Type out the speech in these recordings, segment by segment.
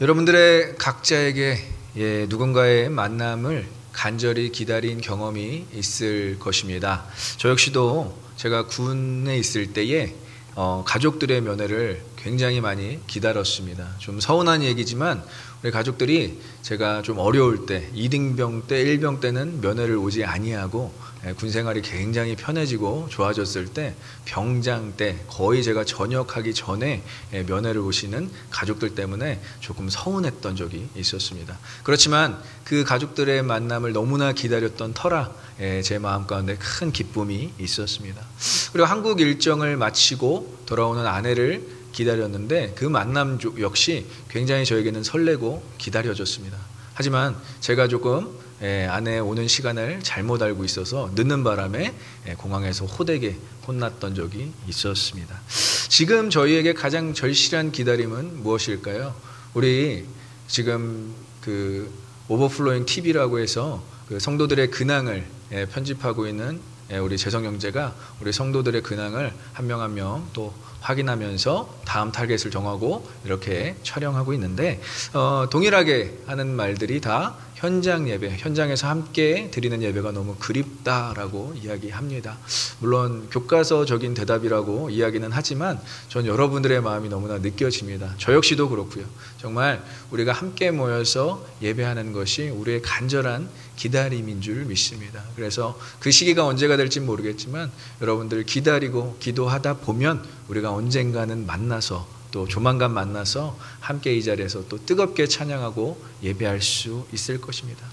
여러분들의 각자에게 누군가의 만남을 간절히 기다린 경험이 있을 것입니다. 저 역시도 제가 군에 있을 때에 가족들의 면회를 굉장히 많이 기다렸습니다. 좀 서운한 얘기지만 우리 가족들이 제가 좀 어려울 때, 2등병 때, 1병 때는 면회를 오지 아니하고 군생활이 굉장히 편해지고 좋아졌을 때, 병장 때 거의 제가 전역하기 전에 면회를 오시는 가족들 때문에 조금 서운했던 적이 있었습니다. 그렇지만 그 가족들의 만남을 너무나 기다렸던 터라 제 마음 가운데 큰 기쁨이 있었습니다. 그리고 한국 일정을 마치고 돌아오는 아내를 기다렸는데 그 만남 역시 굉장히 저에게는 설레고 기다려졌습니다. 하지만 제가 조금 아내 오는 시간을 잘못 알고 있어서 늦는 바람에 공항에서 호되게 혼났던 적이 있었습니다. 지금 저희에게 가장 절실한 기다림은 무엇일까요? 우리 지금 그 오버플로잉 TV라고 해서 그 성도들의 근황을 편집하고 있는 우리 재성 형제가 우리 성도들의 근황을 한 명 한 명 또 확인하면서 다음 타겟을 정하고 이렇게 촬영하고 있는데 동일하게 하는 말들이 다 현장 예배, 현장에서 함께 드리는 예배가 너무 그립다라고 이야기합니다. 물론 교과서적인 대답이라고 이야기는 하지만 전 여러분들의 마음이 너무나 느껴집니다. 저 역시도 그렇고요. 정말 우리가 함께 모여서 예배하는 것이 우리의 간절한 기다림인 줄 믿습니다. 그래서 그 시기가 언제가 될지 모르겠지만 여러분들 기다리고 기도하다 보면 우리가 언젠가는 만나서 또 조만간 만나서 함께 이 자리에서 또 뜨겁게 찬양하고 예배할 수 있을 것입니다.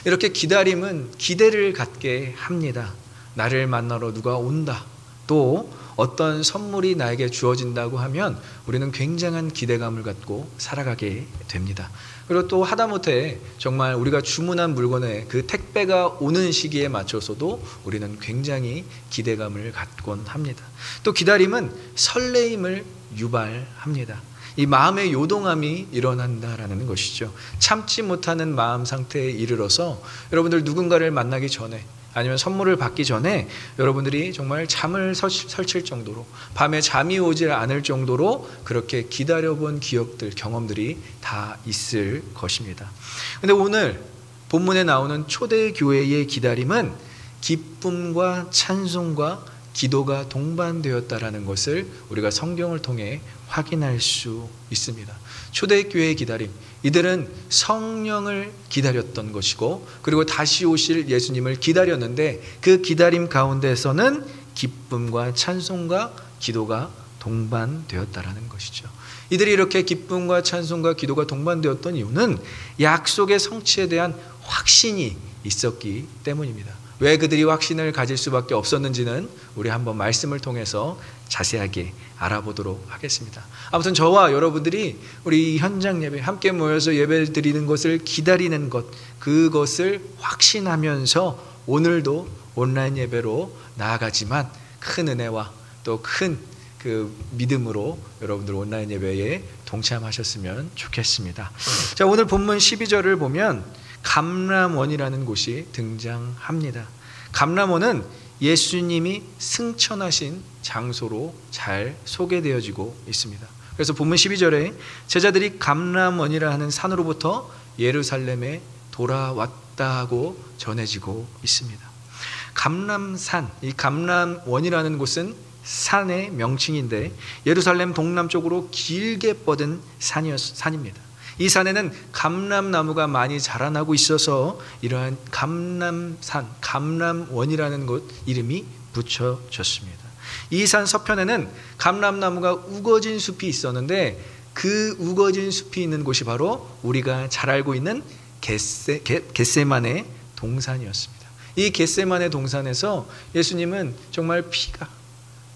이렇게 기다림은 기대를 갖게 합니다. 나를 만나러 누가 온다. 또 어떤 선물이 나에게 주어진다고 하면 우리는 굉장한 기대감을 갖고 살아가게 됩니다. 그리고 또 하다못해 정말 우리가 주문한 물건의 그 택배가 오는 시기에 맞춰서도 우리는 굉장히 기대감을 갖곤 합니다. 또 기다림은 설레임을 유발합니다. 이 마음의 요동함이 일어난다라는 것이죠. 참지 못하는 마음 상태에 이르러서 여러분들 누군가를 만나기 전에 아니면 선물을 받기 전에 여러분들이 정말 잠을 설칠 정도로 밤에 잠이 오지 않을 정도로 그렇게 기다려본 기억들, 경험들이 다 있을 것입니다. 근데 오늘 본문에 나오는 초대교회의 기다림은 기쁨과 찬송과 기도가 동반되었다라는 것을 우리가 성경을 통해 확인할 수 있습니다. 초대교회의 기다림, 이들은 성령을 기다렸던 것이고 그리고 다시 오실 예수님을 기다렸는데 그 기다림 가운데서는 기쁨과 찬송과 기도가 동반되었다라는 것이죠. 이들이 이렇게 기쁨과 찬송과 기도가 동반되었던 이유는 약속의 성취에 대한 확신이 있었기 때문입니다. 왜 그들이 확신을 가질 수밖에 없었는지는 우리 한번 말씀을 통해서 자세하게 알아보도록 하겠습니다. 아무튼 저와 여러분들이 우리 현장 예배 함께 모여서 예배 드리는 것을 기다리는 것, 그것을 확신하면서 오늘도 온라인 예배로 나아가지만 큰 은혜와 또 큰 그 믿음으로 여러분들 온라인 예배에 동참하셨으면 좋겠습니다. 자, 오늘 본문 12절을 보면 감람원이라는 곳이 등장합니다. 감람원은 예수님이 승천하신 장소로 잘 소개되어지고 있습니다. 그래서 본문 12절에 제자들이 감람원이라 하는 산으로부터 예루살렘에 돌아왔다고 전해지고 있습니다. 감람산, 이 감람원이라는 곳은 산의 명칭인데 예루살렘 동남쪽으로 길게 뻗은 산입니다. 이 산에는 감람나무가 많이 자라나고 있어서 이러한 감람산, 감람원이라는 곳 이름이 붙여졌습니다. 이 산 서편에는 감람나무가 우거진 숲이 있었는데 그 우거진 숲이 있는 곳이 바로 우리가 잘 알고 있는 겟세마네 동산이었습니다. 이 겟세마네 동산에서 예수님은 정말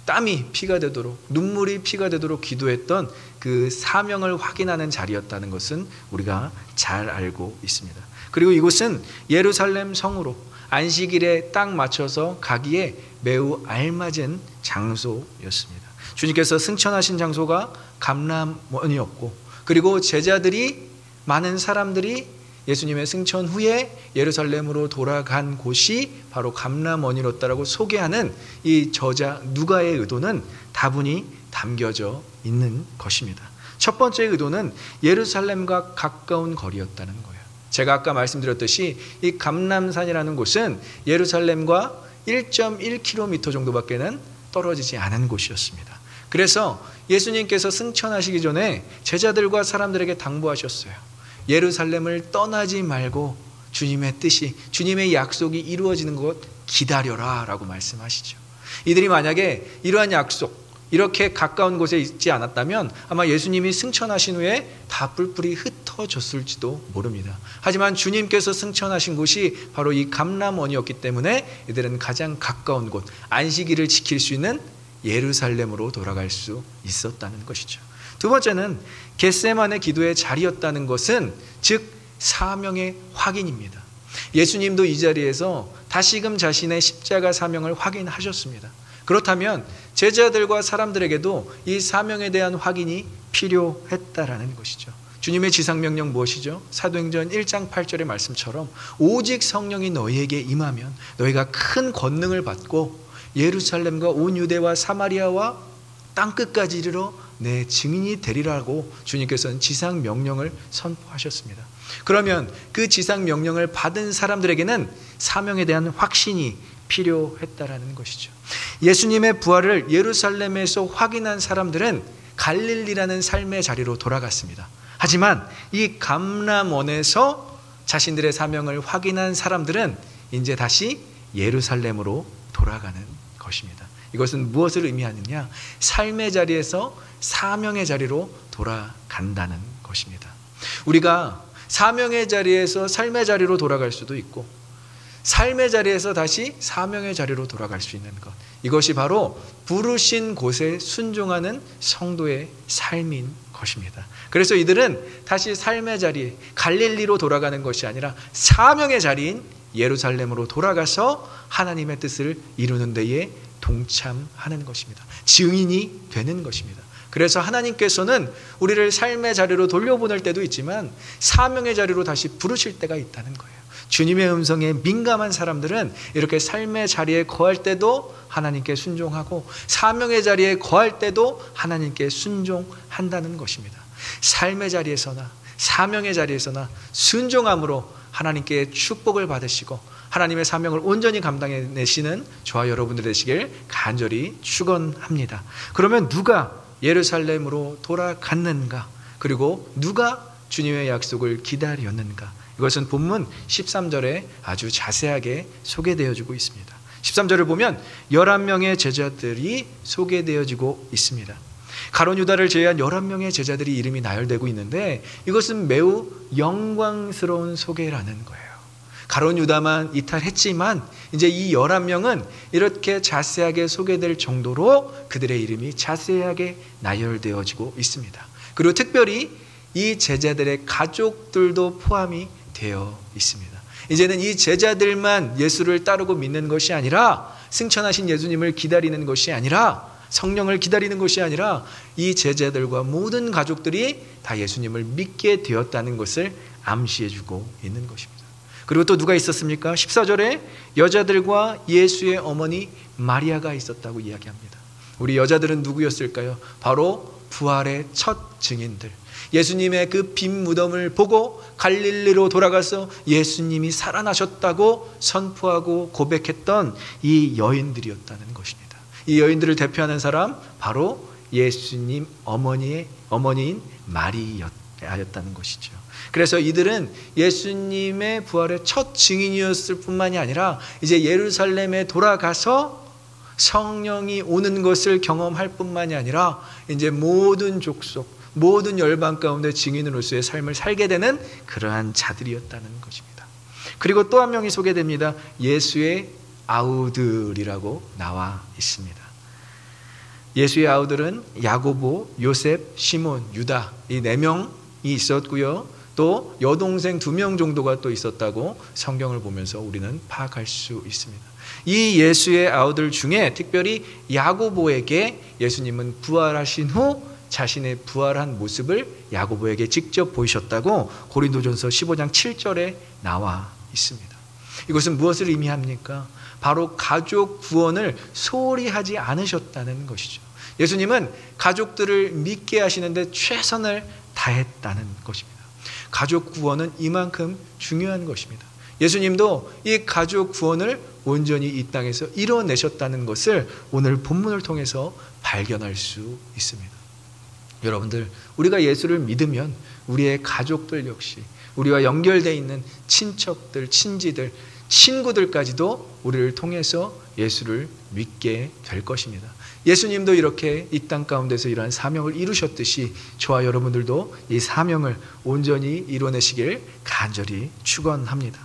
땀이 피가 되도록, 눈물이 피가 되도록 기도했던 그 사명을 확인하는 자리였다는 것은 우리가 잘 알고 있습니다. 그리고 이곳은 예루살렘 성으로 안식일에 딱 맞춰서 가기에 매우 알맞은 장소였습니다. 주님께서 승천하신 장소가 감람원이었고 그리고 제자들이, 많은 사람들이 예수님의 승천 후에 예루살렘으로 돌아간 곳이 바로 감람원이었다라고 소개하는 이 저자 누가의 의도는 다분히 담겨져 있는 것입니다. 첫 번째 의도는 예루살렘과 가까운 거리였다는 거예요. 제가 아까 말씀드렸듯이 이 감람산이라는 곳은 예루살렘과 1.1km 정도밖에는 떨어지지 않은 곳이었습니다. 그래서 예수님께서 승천하시기 전에 제자들과 사람들에게 당부하셨어요. 예루살렘을 떠나지 말고 주님의 뜻이, 주님의 약속이 이루어지는 것 기다려라 라고 말씀하시죠. 이들이 만약에 이러한 약속, 이렇게 가까운 곳에 있지 않았다면 아마 예수님이 승천하신 후에 다 뿔뿔이 흩어졌을지도 모릅니다. 하지만 주님께서 승천하신 곳이 바로 이 감람원이었기 때문에 이들은 가장 가까운 곳, 안식일을 지킬 수 있는 예루살렘으로 돌아갈 수 있었다는 것이죠. 두 번째는 겟세마네 기도의 자리였다는 것은 즉 사명의 확인입니다. 예수님도 이 자리에서 다시금 자신의 십자가 사명을 확인하셨습니다. 그렇다면 제자들과 사람들에게도 이 사명에 대한 확인이 필요했다라는 것이죠. 주님의 지상명령 무엇이죠? 사도행전 1장 8절의 말씀처럼 오직 성령이 너희에게 임하면 너희가 큰 권능을 받고 예루살렘과 온 유대와 사마리아와 땅끝까지 이르러 내 증인이 되리라고 주님께서는 지상명령을 선포하셨습니다. 그러면 그 지상명령을 받은 사람들에게는 사명에 대한 확신이 필요했다라는 것이죠. 예수님의 부활을 예루살렘에서 확인한 사람들은 갈릴리라는 삶의 자리로 돌아갔습니다. 하지만 이 감람원에서 자신들의 사명을 확인한 사람들은 이제 다시 예루살렘으로 돌아가는 것입니다. 이것은 무엇을 의미하느냐? 삶의 자리에서 사명의 자리로 돌아간다는 것입니다. 우리가 사명의 자리에서 삶의 자리로 돌아갈 수도 있고 삶의 자리에서 다시 사명의 자리로 돌아갈 수 있는 것, 이것이 바로 부르신 곳에 순종하는 성도의 삶인 것입니다. 그래서 이들은 다시 삶의 자리, 갈릴리로 돌아가는 것이 아니라 사명의 자리인 예루살렘으로 돌아가서 하나님의 뜻을 이루는 데에 동참하는 것입니다. 증인이 되는 것입니다. 그래서 하나님께서는 우리를 삶의 자리로 돌려보낼 때도 있지만 사명의 자리로 다시 부르실 때가 있다는 거예요. 주님의 음성에 민감한 사람들은 이렇게 삶의 자리에 거할 때도 하나님께 순종하고 사명의 자리에 거할 때도 하나님께 순종한다는 것입니다. 삶의 자리에서나 사명의 자리에서나 순종함으로 하나님께 축복을 받으시고 하나님의 사명을 온전히 감당해내시는 저와 여러분들 되시길 간절히 축원합니다. 그러면 누가 예루살렘으로 돌아갔는가? 그리고 누가 주님의 약속을 기다렸는가? 이것은 본문 13절에 아주 자세하게 소개되어지고 있습니다. 13절을 보면 11명의 제자들이 소개되어지고 있습니다. 가룟 유다를 제외한 11명의 제자들이 이름이 나열되고 있는데 이것은 매우 영광스러운 소개라는 거예요. 가룟 유다만 이탈했지만 이제 이 11명은 이렇게 자세하게 소개될 정도로 그들의 이름이 자세하게 나열되어지고 있습니다. 그리고 특별히 이 제자들의 가족들도 포함이 되어 있습니다. 이제는 이 제자들만 예수를 따르고 믿는 것이 아니라 승천하신 예수님을 기다리는 것이 아니라 성령을 기다리는 것이 아니라 이 제자들과 모든 가족들이 다 예수님을 믿게 되었다는 것을 암시해주고 있는 것입니다. 그리고 또 누가 있었습니까? 14절에 여자들과 예수의 어머니 마리아가 있었다고 이야기합니다. 우리 여자들은 누구였을까요? 바로 부활의 첫 증인들. 예수님의 그 빈 무덤을 보고 갈릴리로 돌아가서 예수님이 살아나셨다고 선포하고 고백했던 이 여인들이었다는 것입니다. 이 여인들을 대표하는 사람 바로 예수님 어머니인 마리아였다는 것이죠. 그래서 이들은 예수님의 부활의 첫 증인이었을 뿐만이 아니라 이제 예루살렘에 돌아가서 성령이 오는 것을 경험할 뿐만이 아니라 이제 모든 족속, 모든 열방 가운데 증인으로서의 삶을 살게 되는 그러한 자들이었다는 것입니다. 그리고 또 한 명이 소개됩니다. 예수의 아우들이라고 나와 있습니다. 예수의 아우들은 야고보, 요셉, 시몬, 유다 이 4명이 있었고요. 또 여동생 2명 정도가 또 있었다고 성경을 보면서 우리는 파악할 수 있습니다. 이 예수의 아우들 중에 특별히 야고보에게 예수님은 부활하신 후 자신의 부활한 모습을 야고보에게 직접 보이셨다고 고린도전서 15장 7절에 나와 있습니다. 이것은 무엇을 의미합니까? 바로 가족 구원을 소홀히 하지 않으셨다는 것이죠. 예수님은 가족들을 믿게 하시는데 최선을 다했다는 것입니다. 가족 구원은 이만큼 중요한 것입니다. 예수님도 이 가족 구원을 온전히 이 땅에서 이뤄내셨다는 것을 오늘 본문을 통해서 발견할 수 있습니다. 여러분들, 우리가 예수를 믿으면 우리의 가족들 역시, 우리와 연결되어 있는 친척들, 친지들, 친구들까지도 우리를 통해서 예수를 믿게 될 것입니다. 예수님도 이렇게 이 땅 가운데서 이러한 사명을 이루셨듯이 저와 여러분들도 이 사명을 온전히 이뤄내시길 간절히 축원합니다.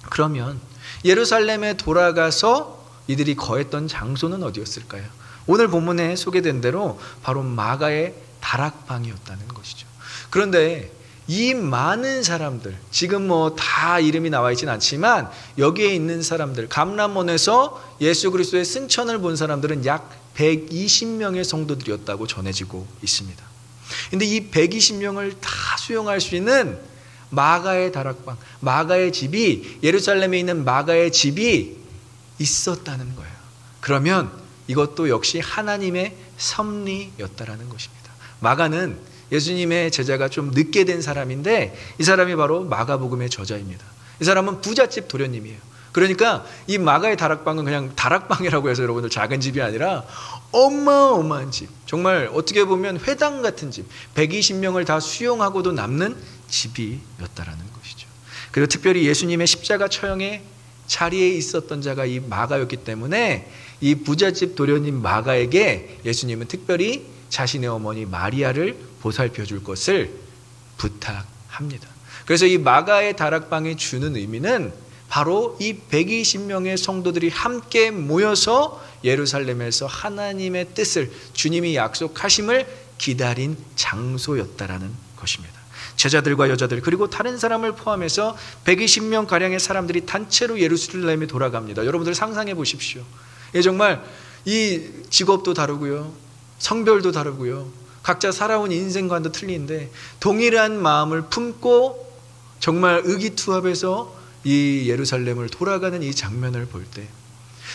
그러면 예루살렘에 돌아가서 이들이 거했던 장소는 어디였을까요? 오늘 본문에 소개된 대로 바로 마가의 다락방이었다는 것이죠. 그런데 이 많은 사람들, 지금 다 이름이 나와 있진 않지만 여기에 있는 사람들, 감람원에서 예수 그리스도의 승천을 본 사람들은 약 120명의 성도들이었다고 전해지고 있습니다. 그런데 이 120명을 다 수용할 수 있는 마가의 다락방, 마가의 집이, 예루살렘에 있는 마가의 집이 있었다는 거예요. 그러면 이것도 역시 하나님의 섭리였다라는 것입니다. 마가는 예수님의 제자가 좀 늦게 된 사람인데 이 사람이 바로 마가복음의 저자입니다. 이 사람은 부잣집 도련님이에요. 그러니까 이 마가의 다락방은 그냥 다락방이라고 해서 여러분들 작은 집이 아니라 어마어마한 집, 정말 어떻게 보면 회당 같은 집, 120명을 다 수용하고도 남는 집이었다라는 것이죠. 그리고 특별히 예수님의 십자가 처형의 자리에 있었던 자가 이 마가였기 때문에 이 부잣집 도련님 마가에게 예수님은 특별히 자신의 어머니 마리아를 보살펴 줄 것을 부탁합니다. 그래서 이 마가의 다락방이 주는 의미는 바로 이 120명의 성도들이 함께 모여서 예루살렘에서 하나님의 뜻을, 주님이 약속하심을 기다린 장소였다라는 것입니다. 제자들과 여자들 그리고 다른 사람을 포함해서 120명 가량의 사람들이 단체로 예루살렘에 돌아갑니다. 여러분들 상상해 보십시오. 정말 이 직업도 다르고요, 성별도 다르고요, 각자 살아온 인생관도 틀린데 동일한 마음을 품고 정말 의기투합해서 이 예루살렘을 돌아가는 이 장면을 볼 때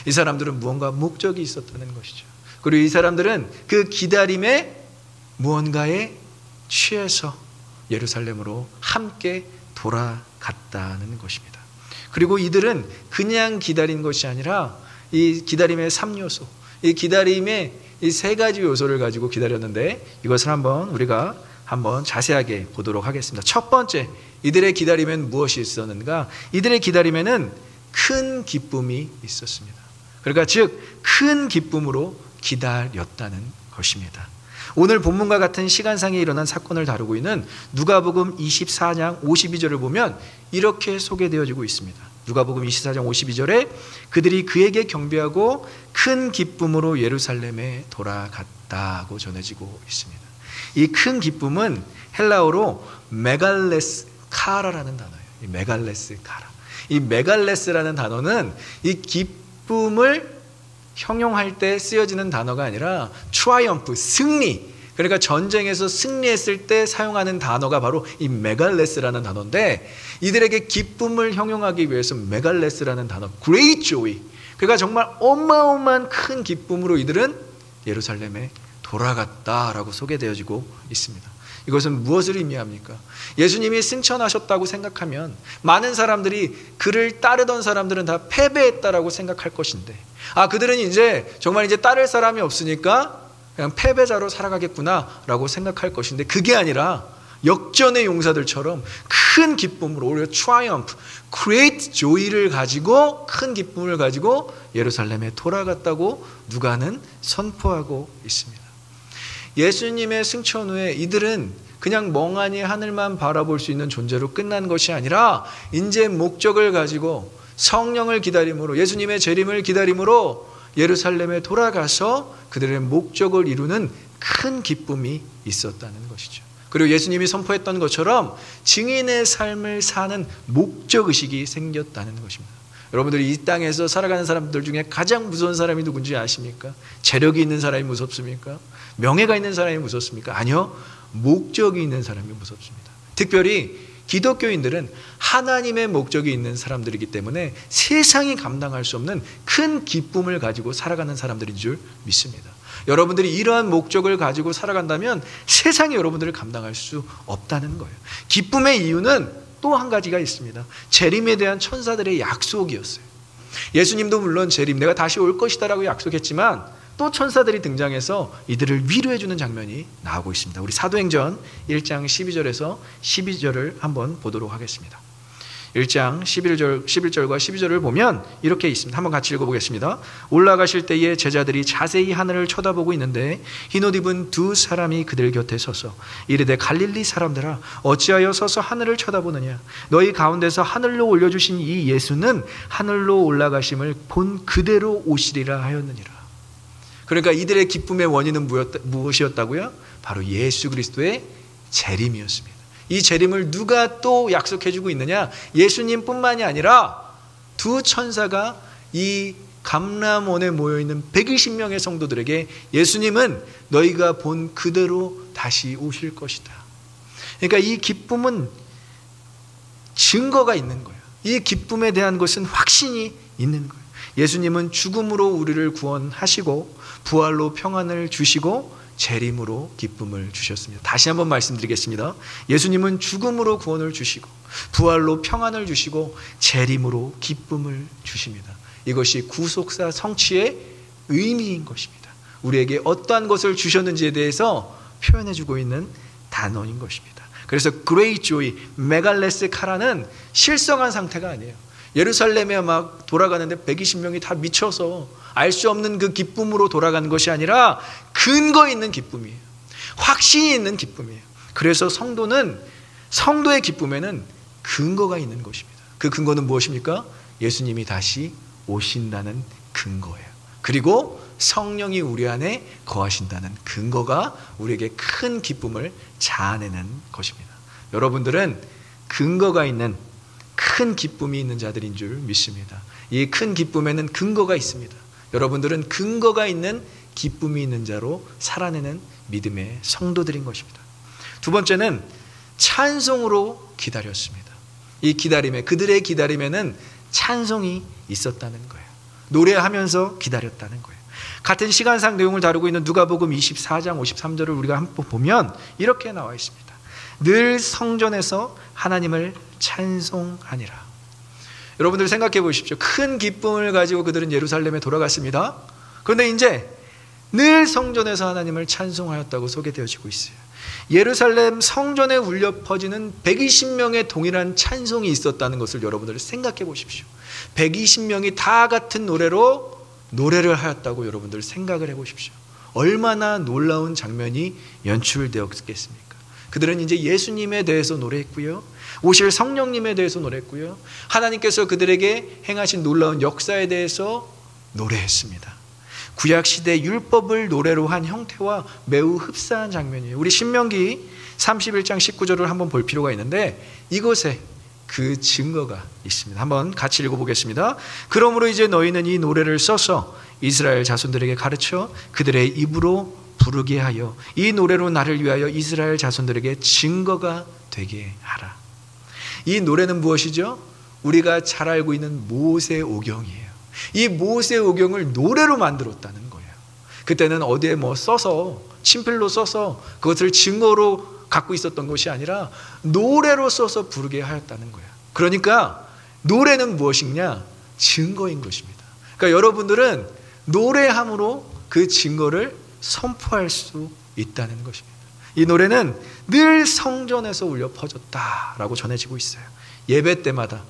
이 사람들은 무언가 목적이 있었다는 것이죠. 그리고 이 사람들은 그 기다림에 무언가에 취해서 예루살렘으로 함께 돌아갔다는 것입니다. 그리고 이들은 그냥 기다린 것이 아니라 이 기다림의 3요소, 이 기다림의 이 3가지 요소를 가지고 기다렸는데 이것을 우리가 한번 자세하게 보도록 하겠습니다. 첫 번째, 이들의 기다림엔 무엇이 있었는가? 이들의 기다림에는 큰 기쁨이 있었습니다. 그러니까 즉 큰 기쁨으로 기다렸다는 것입니다. 오늘 본문과 같은 시간상에 일어난 사건을 다루고 있는 누가복음 24장 52절을 보면 이렇게 소개되어지고 있습니다. 누가복음 24장 52절에 그들이 그에게 경배하고 큰 기쁨으로 예루살렘에 돌아갔다고 전해지고 있습니다. 이 큰 기쁨은 헬라어로 메갈레스 카라라는 단어예요. 이 메갈레스 카라. 이 메갈레스라는 단어는 이 기쁨을 형용할 때 쓰여지는 단어가 아니라 트라이엄프, 승리. 그러니까 전쟁에서 승리했을 때 사용하는 단어가 바로 이 메갈레스라는 단어인데 이들에게 기쁨을 형용하기 위해서 메갈레스라는 단어, great joy. 그러니까 정말 어마어마한 큰 기쁨으로 이들은 예루살렘에 돌아갔다라고 소개되어지고 있습니다. 이것은 무엇을 의미합니까? 예수님이 승천하셨다고 생각하면 많은 사람들이 그를 따르던 사람들은 다 패배했다라고 생각할 것인데 그들은 정말 따를 사람이 없으니까 그냥 패배자로 살아가겠구나라고 생각할 것인데 그게 아니라 역전의 용사들처럼 큰 기쁨으로 오히려 triumph, great joy를 가지고 큰 기쁨을 가지고 예루살렘에 돌아갔다고 누가는 선포하고 있습니다. 예수님의 승천 후에 이들은 그냥 멍하니 하늘만 바라볼 수 있는 존재로 끝난 것이 아니라 이제 목적을 가지고 성령을 기다림으로, 예수님의 재림을 기다림으로 예루살렘에 돌아가서 그들의 목적을 이루는 큰 기쁨이 있었다는 것이죠. 그리고 예수님이 선포했던 것처럼 증인의 삶을 사는 목적의식이 생겼다는 것입니다. 여러분들이 이 땅에서 살아가는 사람들 중에 가장 무서운 사람이 누군지 아십니까? 재력이 있는 사람이 무섭습니까? 명예가 있는 사람이 무섭습니까? 아니요, 목적이 있는 사람이 무섭습니다. 특별히 기독교인들은 하나님의 목적이 있는 사람들이기 때문에 세상이 감당할 수 없는 큰 기쁨을 가지고 살아가는 사람들인 줄 믿습니다. 여러분들이 이러한 목적을 가지고 살아간다면 세상이 여러분들을 감당할 수 없다는 거예요. 기쁨의 이유는 또 한 가지가 있습니다. 재림에 대한 천사들의 약속이었어요. 예수님도 물론 재림, 내가 다시 올 것이다 라고 약속했지만 또 천사들이 등장해서 이들을 위로해 주는 장면이 나오고 있습니다. 우리 사도행전 1장 12절에서 12절을 한번 보도록 하겠습니다. 1장 11절과 12절을 보면 이렇게 있습니다. 한번 같이 읽어보겠습니다. 올라가실 때에 제자들이 자세히 하늘을 쳐다보고 있는데 흰옷 입은 두 사람이 그들 곁에 서서 이르되 갈릴리 사람들아 어찌하여 서서 하늘을 쳐다보느냐 너희 가운데서 하늘로 올려주신 이 예수는 하늘로 올라가심을 본 그대로 오시리라 하였느니라. 그러니까 이들의 기쁨의 원인은 무엇이었다고요? 바로 예수 그리스도의 재림이었습니다. 이 재림을 누가 또 약속해주고 있느냐? 예수님뿐만이 아니라 두 천사가 이 감람원에 모여있는 120명의 성도들에게 예수님은 너희가 본 그대로 다시 오실 것이다. 그러니까 이 기쁨은 증거가 있는 거예요. 이 기쁨에 대한 것은 확신이 있는 거예요. 예수님은 죽음으로 우리를 구원하시고 부활로 평안을 주시고 재림으로 기쁨을 주셨습니다. 다시 한번 말씀드리겠습니다. 예수님은 죽음으로 구원을 주시고 부활로 평안을 주시고 재림으로 기쁨을 주십니다. 이것이 구속사 성취의 의미인 것입니다. 우리에게 어떠한 것을 주셨는지에 대해서 표현해주고 있는 단어인 것입니다. 그래서 Great Joy, 메갈레스 카라는 실성한 상태가 아니에요. 예루살렘에 막 돌아가는데 120명이 다 미쳐서 알 수 없는 그 기쁨으로 돌아가는 것이 아니라 근거 있는 기쁨이에요. 확신이 있는 기쁨이에요. 그래서 성도의 기쁨에는 근거가 있는 것입니다. 그 근거는 무엇입니까? 예수님이 다시 오신다는 근거예요. 그리고 성령이 우리 안에 거하신다는 근거가 우리에게 큰 기쁨을 자아내는 것입니다. 여러분들은 근거가 있는 큰 기쁨이 있는 자들인 줄 믿습니다. 이 큰 기쁨에는 근거가 있습니다. 여러분들은 근거가 있는 기쁨이 있는 자로 살아내는 믿음의 성도들인 것입니다. 두 번째는 찬송으로 기다렸습니다. 이 기다림에, 그들의 기다림에는 찬송이 있었다는 거예요. 노래하면서 기다렸다는 거예요. 같은 시간상 내용을 다루고 있는 누가복음 24장 53절을 우리가 한번 보면 이렇게 나와 있습니다. 늘 성전에서 하나님을 찬송하니라. 여러분들 생각해 보십시오. 큰 기쁨을 가지고 그들은 예루살렘에 돌아갔습니다. 그런데 이제 늘 성전에서 하나님을 찬송하였다고 소개되어지고 있어요. 예루살렘 성전에 울려 퍼지는 120명의 동일한 찬송이 있었다는 것을 여러분들 생각해 보십시오. 120명이 다 같은 노래로 노래를 하였다고 여러분들 생각을 해 보십시오. 얼마나 놀라운 장면이 연출되었겠습니까? 그들은 이제 예수님에 대해서 노래했고요. 오실 성령님에 대해서 노래했고요. 하나님께서 그들에게 행하신 놀라운 역사에 대해서 노래했습니다. 구약시대 율법을 노래로 한 형태와 매우 흡사한 장면이에요. 우리 신명기 31장 19절을 한번 볼 필요가 있는데 이곳에 그 증거가 있습니다. 한번 같이 읽어보겠습니다. 그러므로 이제 너희는 이 노래를 써서 이스라엘 자손들에게 가르쳐 그들의 입으로 부르게 하여 이 노래로 나를 위하여 이스라엘 자손들에게 증거가 되게 하라. 이 노래는 무엇이죠? 우리가 잘 알고 있는 모세오경이에요. 이 모세오경을 노래로 만들었다는 거예요. 그때는 어디에 써서 친필로 써서 그것을 증거로 갖고 있었던 것이 아니라 노래로 써서 부르게 하였다는 거예요. 그러니까 노래는 무엇이냐? 증거인 것입니다. 그러니까 여러분들은 노래함으로 그 증거를 선포할 수 있다는 것입니다. 이 노래는 늘 성전에서 울려 퍼졌다라고 전해지고 있어요. 예배 때마다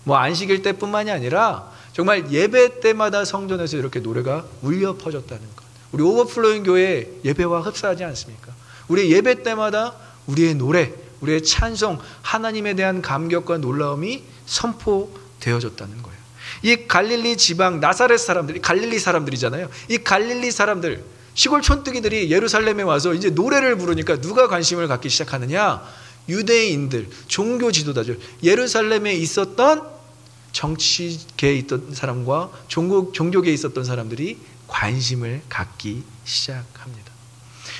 안식일 때뿐만이 아니라 정말 예배 때마다 성전에서 이렇게 노래가 울려 퍼졌다는 것. 우리 오버플로잉 교회 예배와 흡사하지 않습니까? 우리 예배 때마다 우리의 노래, 우리의 찬송, 하나님에 대한 감격과 놀라움이 선포되어졌다는 거예요. 이 갈릴리 지방 나사렛 사람들이 갈릴리 사람들이잖아요. 이 갈릴리 사람들 시골 촌뜨기들이 예루살렘에 와서 이제 노래를 부르니까 누가 관심을 갖기 시작하느냐? 유대인들, 종교 지도자들, 예루살렘에 있었던 정치계에 있던 사람과 종교계에 있었던 사람들이 관심을 갖기 시작합니다.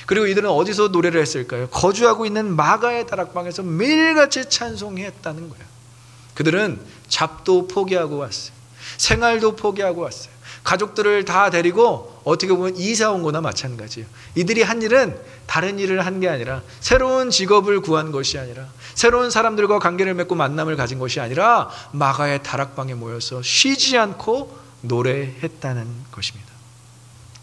그리고 이들은 어디서 노래를 했을까요? 거주하고 있는 마가의 다락방에서 매일같이 찬송했다는 거예요. 그들은 잡도 포기하고 왔어요. 생활도 포기하고 왔어요. 가족들을 다 데리고 어떻게 보면 이사 온 거나 마찬가지예요. 이들이 한 일은 다른 일을 한 게 아니라, 새로운 직업을 구한 것이 아니라, 새로운 사람들과 관계를 맺고 만남을 가진 것이 아니라 마가의 다락방에 모여서 쉬지 않고 노래했다는 것입니다.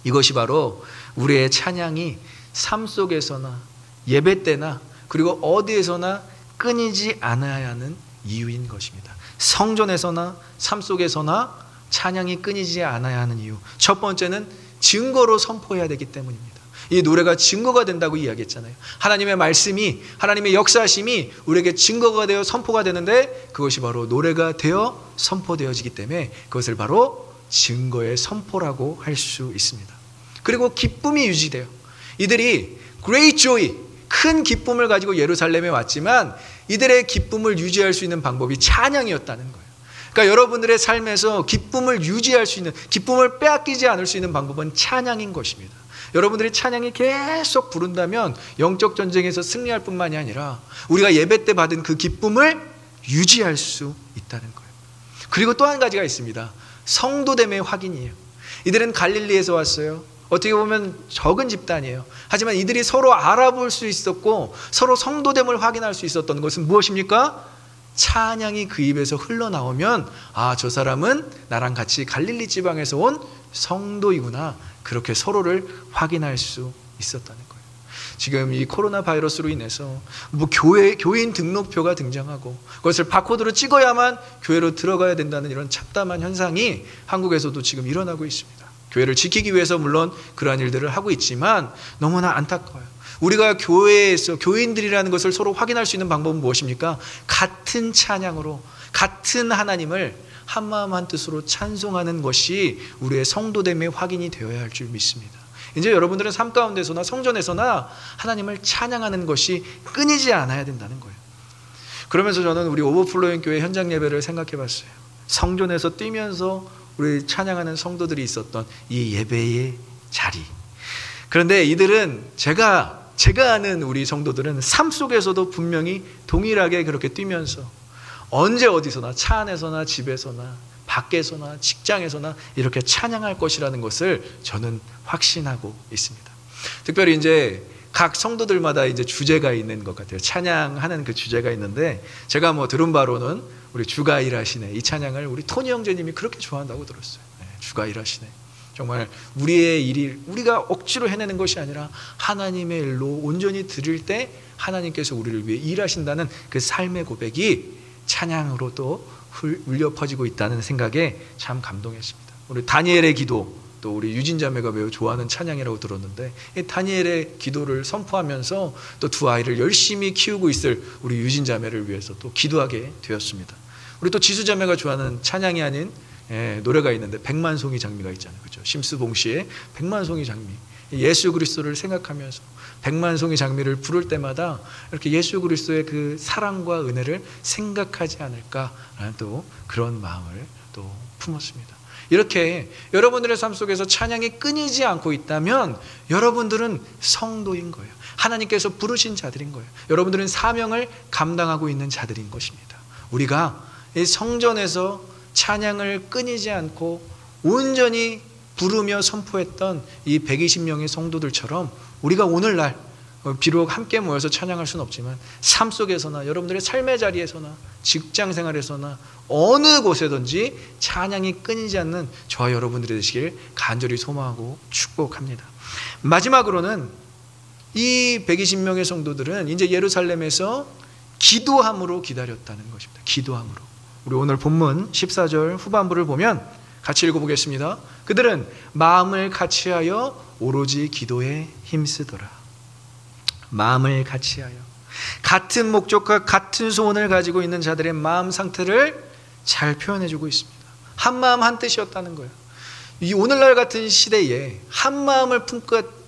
이것이 바로 우리의 찬양이 삶 속에서나 예배 때나 그리고 어디에서나 끊이지 않아야 하는 이유인 것입니다. 성전에서나 삶 속에서나 찬양이 끊이지 않아야 하는 이유, 첫 번째는 증거로 선포해야 되기 때문입니다. 이 노래가 증거가 된다고 이야기했잖아요. 하나님의 말씀이, 하나님의 역사하심이 우리에게 증거가 되어 선포가 되는데, 그것이 바로 노래가 되어 선포되어지기 때문에 그것을 바로 증거의 선포라고 할 수 있습니다. 그리고 기쁨이 유지돼요. 이들이 great joy, 큰 기쁨을 가지고 예루살렘에 왔지만 이들의 기쁨을 유지할 수 있는 방법이 찬양이었다는 거예요. 그러니까 여러분들의 삶에서 기쁨을 유지할 수 있는, 기쁨을 빼앗기지 않을 수 있는 방법은 찬양인 것입니다. 여러분들이 찬양이 계속 부른다면 영적 전쟁에서 승리할 뿐만이 아니라 우리가 예배 때 받은 그 기쁨을 유지할 수 있다는 거예요. 그리고 또 한 가지가 있습니다. 성도됨의 확인이에요. 이들은 갈릴리에서 왔어요. 어떻게 보면 적은 집단이에요. 하지만 이들이 서로 알아볼 수 있었고 서로 성도됨을 확인할 수 있었던 것은 무엇입니까? 찬양이 그 입에서 흘러나오면, 아, 저 사람은 나랑 같이 갈릴리 지방에서 온 성도이구나, 그렇게 서로를 확인할 수 있었다는 거예요. 지금 이 코로나 바이러스로 인해서 교인 등록표가 등장하고 그것을 바코드로 찍어야만 교회로 들어가야 된다는 이런 참담한 현상이 한국에서도 지금 일어나고 있습니다. 교회를 지키기 위해서 물론 그러한 일들을 하고 있지만 너무나 안타까워요. 우리가 교회에서 교인들이라는 것을 서로 확인할 수 있는 방법은 무엇입니까? 같은 찬양으로, 같은 하나님을 한마음 한뜻으로 찬송하는 것이 우리의 성도됨의 확인이 되어야 할 줄 믿습니다. 이제 여러분들은 삶 가운데서나 성전에서나 하나님을 찬양하는 것이 끊이지 않아야 된다는 거예요. 그러면서 저는 우리 오버플로잉 교회 현장 예배를 생각해 봤어요. 성전에서 뛰면서 우리 찬양하는 성도들이 있었던 이 예배의 자리. 그런데 이들은 제가 아는 우리 성도들은 삶 속에서도 분명히 동일하게 그렇게 뛰면서 언제 어디서나, 차 안에서나 집에서나 밖에서나 직장에서나 이렇게 찬양할 것이라는 것을 저는 확신하고 있습니다. 특별히 이제 각 성도들마다 이제 주제가 있는 것 같아요. 찬양하는 그 주제가 있는데, 제가 들은 바로는 우리 주가 일하시네, 이 찬양을 우리 토니 형제님이 그렇게 좋아한다고 들었어요. 네, 주가 일하시네. 정말 우리의 일이 우리가 억지로 해내는 것이 아니라 하나님의 일로 온전히 드릴 때 하나님께서 우리를 위해 일하신다는 그 삶의 고백이 찬양으로도 울려 퍼지고 있다는 생각에 참 감동했습니다. 우리 다니엘의 기도, 또 우리 유진 자매가 매우 좋아하는 찬양이라고 들었는데, 이 다니엘의 기도를 선포하면서 또 두 아이를 열심히 키우고 있을 우리 유진 자매를 위해서 또 기도하게 되었습니다. 우리 또 지수 자매가 좋아하는 찬양이 아닌 노래가 있는데, 백만송이 장미가 있잖아요, 그렇죠? 심수봉 씨의 백만송이 장미. 예수 그리스도를 생각하면서 백만송이 장미를 부를 때마다 이렇게 예수 그리스도의 그 사랑과 은혜를 생각하지 않을까라는 또 그런 마음을 또 품었습니다. 이렇게 여러분들의 삶 속에서 찬양이 끊이지 않고 있다면 여러분들은 성도인 거예요. 하나님께서 부르신 자들인 거예요. 여러분들은 사명을 감당하고 있는 자들인 것입니다. 우리가 이 성전에서 찬양을 끊이지 않고 온전히 부르며 선포했던 이 120명의 성도들처럼 우리가 오늘날 비록 함께 모여서 찬양할 수는 없지만 삶 속에서나 여러분들의 삶의 자리에서나 직장 생활에서나 어느 곳에든지 찬양이 끊이지 않는 저와 여러분들이 되시길 간절히 소망하고 축복합니다. 마지막으로는 이 120명의 성도들은 이제 예루살렘에서 기도함으로 기다렸다는 것입니다. 기도함으로. 우리 오늘 본문 14절 후반부를 보면 같이 읽어보겠습니다. 그들은 마음을 같이하여 오로지 기도에 힘쓰더라. 마음을 같이하여, 같은 목적과 같은 소원을 가지고 있는 자들의 마음 상태를 잘 표현해주고 있습니다. 한 마음 한 뜻이었다는 거예요. 이 오늘날 같은 시대에 한 마음을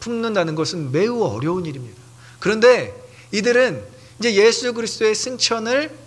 품는다는 것은 매우 어려운 일입니다. 그런데 이들은 이제 예수 그리스도의 승천을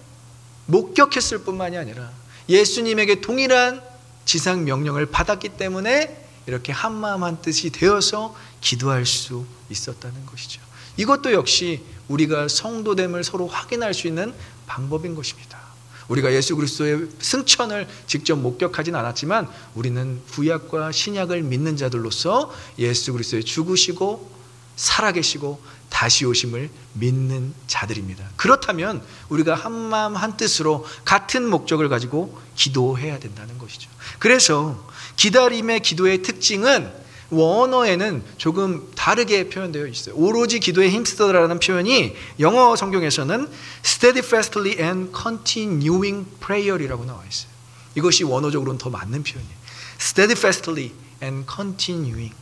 목격했을 뿐만이 아니라 예수님에게 동일한 지상 명령을 받았기 때문에 이렇게 한 마음 한 뜻이 되어서 기도할 수 있었다는 것이죠. 이것도 역시 우리가 성도됨을 서로 확인할 수 있는 방법인 것입니다. 우리가 예수 그리스도의 승천을 직접 목격하진 않았지만 우리는 구약과 신약을 믿는 자들로서 예수 그리스도의 죽으시고 살아계시고 다시 오심을 믿는 자들입니다. 그렇다면 우리가 한마음 한뜻으로 같은 목적을 가지고 기도해야 된다는 것이죠. 그래서 기다림의 기도의 특징은 원어에는 조금 다르게 표현되어 있어요. 오로지 기도에 힘쓰다라는 표현이 영어 성경에서는 steadfastly and continuing prayer이라고 나와 있어요. 이것이 원어적으로는 더 맞는 표현이에요. steadfastly and continuing,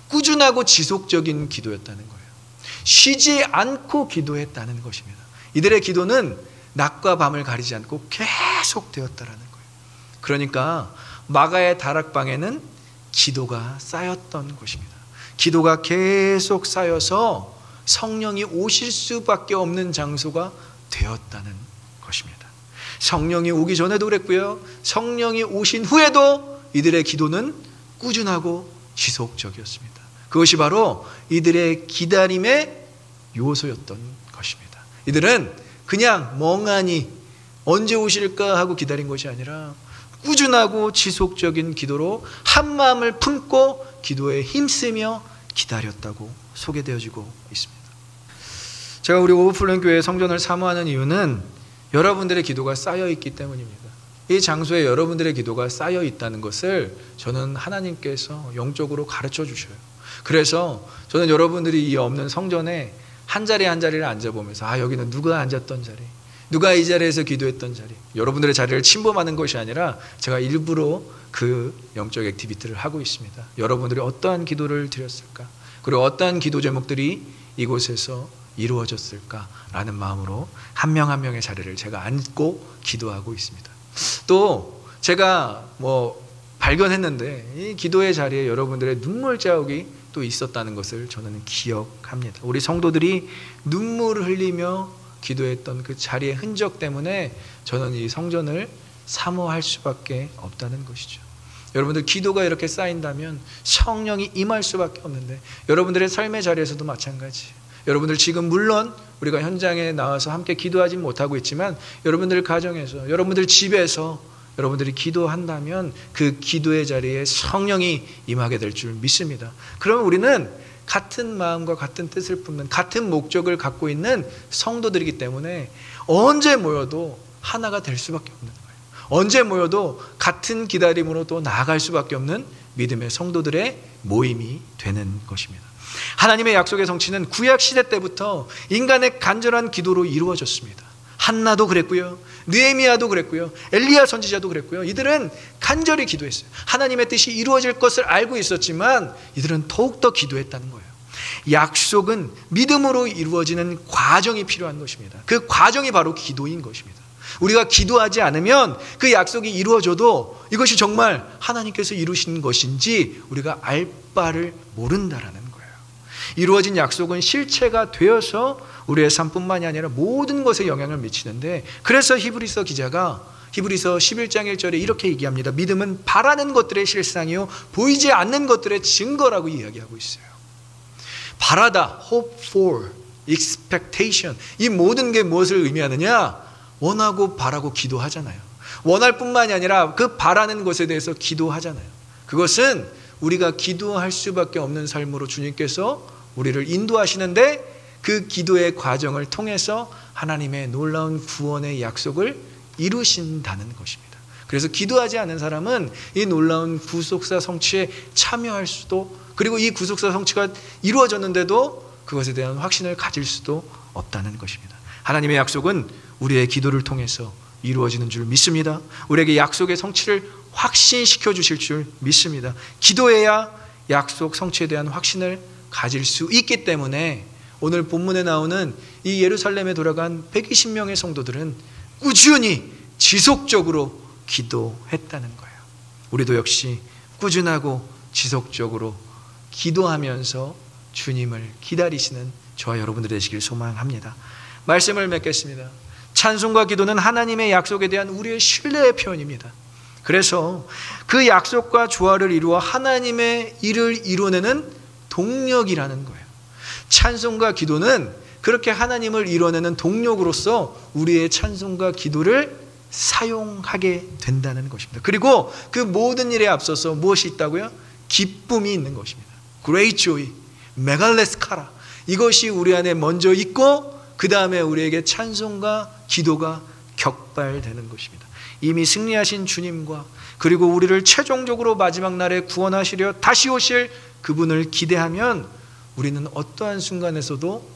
꾸준하고 지속적인 기도였다는 거예요. 쉬지 않고 기도했다는 것입니다. 이들의 기도는 낮과 밤을 가리지 않고 계속 되었다라는 거예요. 그러니까 마가의 다락방에는 기도가 쌓였던 것입니다. 기도가 계속 쌓여서 성령이 오실 수밖에 없는 장소가 되었다는 것입니다. 성령이 오기 전에도 그랬고요, 성령이 오신 후에도 이들의 기도는 꾸준하고 지속적이었습니다. 그것이 바로 이들의 기다림의 요소였던 것입니다. 이들은 그냥 멍하니 언제 오실까 하고 기다린 것이 아니라 꾸준하고 지속적인 기도로 한 마음을 품고 기도에 힘쓰며 기다렸다고 소개되어지고 있습니다. 제가 우리 오버플랜 교회 성전을 사모하는 이유는 여러분들의 기도가 쌓여 있기 때문입니다. 이 장소에 여러분들의 기도가 쌓여 있다는 것을 저는 하나님께서 영적으로 가르쳐 주셔요. 그래서 저는 여러분들이 이 없는 성전에 한 자리 한 자리를 앉아보면서 여기는 누가 앉았던 자리, 누가 이 자리에서 기도했던 자리, 여러분들의 자리를 침범하는 것이 아니라 제가 일부러 그 영적 액티비티를 하고 있습니다. 여러분들이 어떠한 기도를 드렸을까, 그리고 어떠한 기도 제목들이 이곳에서 이루어졌을까라는 마음으로 한 명 한 명의 자리를 제가 앉고 기도하고 있습니다. 또 제가 발견했는데 이 기도의 자리에 여러분들의 눈물 자국이 또 있었다는 것을 저는 기억합니다. 우리 성도들이 눈물을 흘리며 기도했던 그 자리의 흔적 때문에 저는 이 성전을 사모할 수밖에 없다는 것이죠. 여러분들 기도가 이렇게 쌓인다면 성령이 임할 수밖에 없는데, 여러분들의 삶의 자리에서도 마찬가지예요. 여러분들 지금 물론 우리가 현장에 나와서 함께 기도하지 못하고 있지만 여러분들 가정에서, 여러분들 집에서 여러분들이 기도한다면 그 기도의 자리에 성령이 임하게 될 줄 믿습니다. 그러면 우리는 같은 마음과 같은 뜻을 품는, 같은 목적을 갖고 있는 성도들이기 때문에 언제 모여도 하나가 될 수밖에 없는 거예요. 언제 모여도 같은 기다림으로 또 나아갈 수밖에 없는 믿음의 성도들의 모임이 되는 것입니다. 하나님의 약속의 성취는 구약 시대 때부터 인간의 간절한 기도로 이루어졌습니다. 한나도 그랬고요, 느헤미야도 그랬고요, 엘리야 선지자도 그랬고요. 이들은 간절히 기도했어요. 하나님의 뜻이 이루어질 것을 알고 있었지만 이들은 더욱더 기도했다는 거예요. 약속은 믿음으로 이루어지는 과정이 필요한 것입니다. 그 과정이 바로 기도인 것입니다. 우리가 기도하지 않으면 그 약속이 이루어져도 이것이 정말 하나님께서 이루신 것인지 우리가 알 바를 모른다라는 거예요. 이루어진 약속은 실체가 되어서 우리의 삶뿐만이 아니라 모든 것에 영향을 미치는데, 그래서 히브리서 기자가 히브리서 11장 1절에 이렇게 얘기합니다. 믿음은 바라는 것들의 실상이요 보이지 않는 것들의 증거라고 이야기하고 있어요. 바라다, hope for, expectation, 이 모든 게 무엇을 의미하느냐? 원하고 바라고 기도하잖아요. 원할 뿐만이 아니라 그 바라는 것에 대해서 기도하잖아요. 그것은 우리가 기도할 수밖에 없는 삶으로 주님께서 우리를 인도하시는데, 그 기도의 과정을 통해서 하나님의 놀라운 구원의 약속을 이루신다는 것입니다. 그래서 기도하지 않은 사람은 이 놀라운 구속사 성취에 참여할 수도, 그리고 이 구속사 성취가 이루어졌는데도 그것에 대한 확신을 가질 수도 없다는 것입니다. 하나님의 약속은 우리의 기도를 통해서 이루어지는 줄 믿습니다. 우리에게 약속의 성취를 확신시켜 주실 줄 믿습니다. 기도해야 약속 성취에 대한 확신을 가질 수 있기 때문에 오늘 본문에 나오는 이 예루살렘에 돌아간 120명의 성도들은 꾸준히 지속적으로 기도했다는 거예요. 우리도 역시 꾸준하고 지속적으로 기도하면서 주님을 기다리시는 저와 여러분들 되시길 소망합니다. 말씀을 맺겠습니다. 찬송과 기도는 하나님의 약속에 대한 우리의 신뢰의 표현입니다. 그래서 그 약속과 조화를 이루어 하나님의 일을 이루어내는 동력이라는 거예요. 찬송과 기도는 그렇게 하나님을 이뤄내는 동력으로서 우리의 찬송과 기도를 사용하게 된다는 것입니다. 그리고 그 모든 일에 앞서서 무엇이 있다고요? 기쁨이 있는 것입니다. Great joy, 메갈레스카라. 이것이 우리 안에 먼저 있고 그 다음에 우리에게 찬송과 기도가 격발되는 것입니다. 이미 승리하신 주님과 그리고 우리를 최종적으로 마지막 날에 구원하시려 다시 오실 그분을 기대하면 우리는 어떠한 순간에서도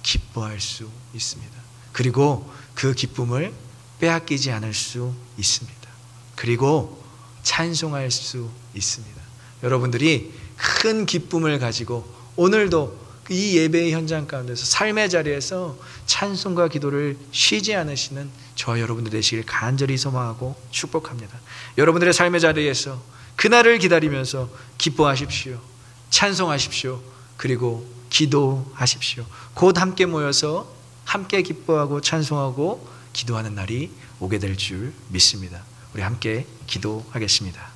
기뻐할 수 있습니다. 그리고 그 기쁨을 빼앗기지 않을 수 있습니다. 그리고 찬송할 수 있습니다. 여러분들이 큰 기쁨을 가지고 오늘도 이 예배의 현장 가운데서 삶의 자리에서 찬송과 기도를 쉬지 않으시는 저와 여러분들 되시길 간절히 소망하고 축복합니다. 여러분들의 삶의 자리에서 그날을 기다리면서 기뻐하십시오. 찬송하십시오. 그리고 기도하십시오. 곧 함께 모여서 함께 기뻐하고 찬송하고 기도하는 날이 오게 될 줄 믿습니다. 우리 함께 기도하겠습니다.